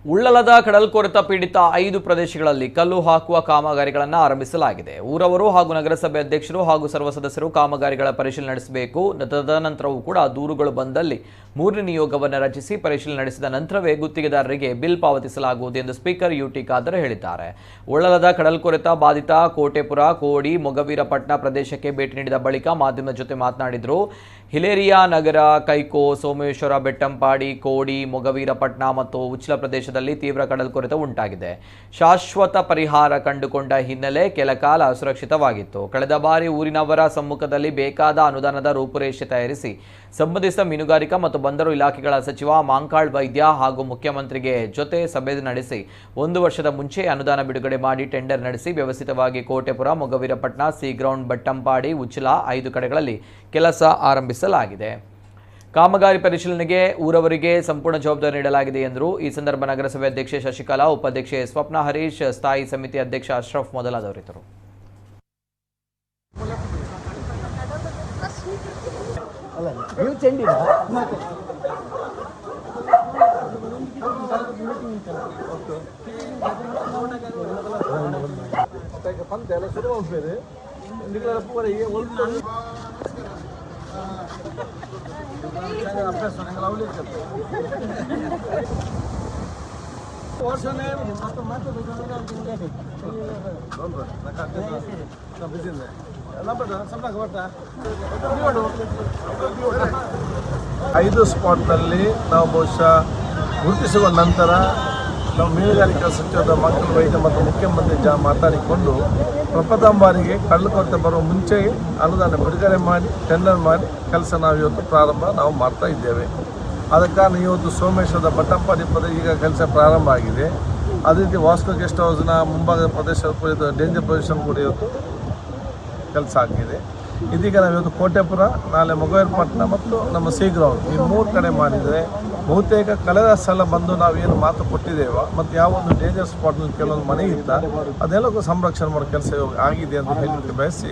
ಉಳ್ಳಲದ ಕಡಲ್ಕೊರೆತ ಪೀಡಿತ 5 ಪ್ರದೇಶಗಳಲ್ಲಿ ಕಲ್ಲು ಹಾಕುವ ಕಾಮಗಾರಿಗಳನ್ನು ಆರಂಭಿಸಲಾಗಿದೆ. ಊರವರು ಹಾಗೂ ನಗರಸಭೆ ಅಧ್ಯಕ್ಷರು ಹಾಗೂ ಸರ್ವ ಸದಸ್ಯರು ಕಾಮಗಾರಿಗಳ ಪರಿಶೀಲನೆ ನಡೆಸಬೇಕು. ತದನಂತರವೂ ಕೂಡ ದೂರುಗಳು ಬಂದಲ್ಲಿ 3ನೇ ನಿಯೋಗವನ್ನು ರಚಿಸಿ ಪರಿಶೀಲನೆ ನಡೆಸಿದ ನಂತರವೇ ಗುತ್ತಿಗೆದಾರರಿಗೆ ಬಿಲ್ ಪಾವತಿಸಲಾಗುವುದು ಎಂದು ಸ್ಪೀಕರ್ ಯುಟಿ ಖಾದರ್ ಹೇಳಿದ್ದಾರೆ. ಉಳ್ಳಲದ ಕಡಲ್ಕೊರೆತ ಬಾಧಿತ ಕೋಟೆಪುರ, ಕೋಡಿ, ಮೊಗವೀರಪಟ್ಟಣ ಪ್ರದೇಶಕ್ಕೆ ಭೇಟಿ ನೀಡಿದ ಬಳಿಕ ಮಾಧ್ಯಮದ ಜೊತೆ ಮಾತನಾಡಿದರು. ಹಿಲೇರಿಯಾ ನಗರ, ಕೈಕೋ, ಸೋಮೇಶ್ವರ, ಬೆಟ್ಟಂಪಾಡಿ, ಕೋಡಿ, ಮೊಗವೀರಪಟ್ಟಣ ಮತ್ತು ಉಚ್ಲ ಪ್ರದೇಶದಲ್ಲಿ ತೀವ್ರ ಕಡಲ್ಕೊರೆತ ಉಂಟಾಗಿದೆ. ಶಾಶ್ವತ ಪರಿಹಾರ ಕಂಡುಕೊಂಡ ಹಿನ್ನೆಲೆ ಕೆಲ ಕಾಲ ಸುರಕ್ಷಿತವಾಗಿತ್ತು. ಕಳೆದ ಬಾರಿ ಊರಿನವರ ಸಮ್ಮುಖದಲ್ಲಿ ಬೇಕಾದ ಅನುದಾನದ ರೂಪುರೇಷೆ ತಯಾರಿಸಿ ಸಂಬಂಧಿಸಿದ ಮೀನುಗಾರಿಕಾ ಮತ್ತು ಬಂದರು ಇಲಾಖೆಗಳ ಸಚಿವ ಮಾಂಕಾಳ್ ವೈದ್ಯ ಹಾಗೂ ಮುಖ್ಯಮಂತ್ರಿಗೆ ಜೊತೆ ಸಭೆ ನಡೆಸಿ 1 ವರ್ಷದ ಮುಂಚೆ ಅನುದಾನ ಬಿಡುಗಡೆ ಮಾಡಿ ಟೆಂಡರ್ ನಡೆಸಿ ವ್ಯವಸ್ಥಿತವಾಗಿ ಕೋಟೆಪುರ, ಮೊಗವೀರಪಟ್ಟಣ, ಸಿ ಗ್ರೌಂಡ್, ಬೆಟ್ಟಂಪಾಡಿ, ಉಚ್ಲ 5 ಕಡೆಗಳಲ್ಲಿ ಕೆಲಸ ಆರಂಭಿಸಲಾಗಿದೆ. ಕಾಮಗಾರಿ ಪರಿಶೀಲನೆಗೆ ಊರವರಿಗೆ ಸಂಪೂರ್ಣ ಜವಾಬ್ದಾರಿ ನೀಡಲಾಗಿದೆ ಎಂದರು. ಈ ಸಂದರ್ಭ ನಗರಸಭೆ ಅಧ್ಯಕ್ಷೆ ಶಶಿಕಲಾ, ಉಪಾಧ್ಯಕ್ಷೆ ಸ್ವಪ್ನ ಹರೀಶ್, ಸ್ಥಾಯಿ ಸಮಿತಿ ಅಧ್ಯಕ್ಷ ಅಶ್ರಫ್ ಮೊದಲಾದವರಿದ್ದರು. ಐದು ಸ್ಪಾಟ್ನಲ್ಲಿ ನಾವು ಬಹುಶಃ ಗುರುತಿಸುವ ನಂತರ ನಾವು ಮೀನುಗಾರಿಕಾ ಸಚಿವರ ಮಾಂಕಾಳ್ ವೈದ್ಯ ಮತ್ತು ಮುಖ್ಯಮಂತ್ರಿ ಮಾತಾಡಿಕೊಂಡು ಪ್ರಪ್ರಥಮ ಬಾರಿಗೆ ಕಡಲ್ಕೊರೆತ ಬರುವ ಮುಂಚೆ ಅನುದಾನ ಬಿಡುಗಡೆ ಮಾಡಿ ಟೆಂಡರ್ ಮಾಡಿ ಕೆಲಸ ನಾವು ಇವತ್ತು ನಾವು ಮಾಡ್ತಾ ಇದ್ದೇವೆ. ಆದ ಕಾರಣ ಇವತ್ತು ಸೋಮೇಶ್ವರದ ಬಟ್ಟಂಪಾಡಿ ಪ್ರದೇಶ ಈಗ ಕೆಲಸ ಪ್ರಾರಂಭ ಆಗಿದೆ. ಅದೇ ರೀತಿ ವಾಸ್ಕೋ ಗೆಸ್ಟ್ ಹೌಸ್ನ ಮುಂಭಾಗದ ಪ್ರದೇಶ ಕೂಡ ಡೇಂಜರ್ ಪೊಸಿಷನ್ ಕೂಡ ಇವತ್ತು ಕೆಲಸ ಆಗಿದೆ. ಇದೀಗ ನಾವು ಇವತ್ತು ಕೋಟೆಪುರ, ನಾಳೆ ಮೊಗವೀರಪಟ್ಟಣ ಮತ್ತು ನಮ್ಮ ಸಿ ಗ್ರೌಂಡ್ ಈ 3 ಕಡೆ ಮಾಡಿದರೆ ಬಹುತೇಕ ಕಳೆದ ಸಲ ಬಂದು ನಾವೇನು ಮಾತು ಕೊಟ್ಟಿದ್ದೇವೆ ಮತ್ತು ಯಾವೊಂದು ಡೇಂಜರ್ ಸ್ಪಾಟ್ನಲ್ಲಿ ಕೆಲವೊಂದು ಮನೆ ಇತ್ತ ಅದೆಲ್ಲಕ್ಕೂ ಸಂರಕ್ಷಣೆ ಮಾಡೋ ಕೆಲಸ ಆಗಿದೆ ಅಂತ ಹೇಳಲಿಕ್ಕೆ ಬಯಸಿ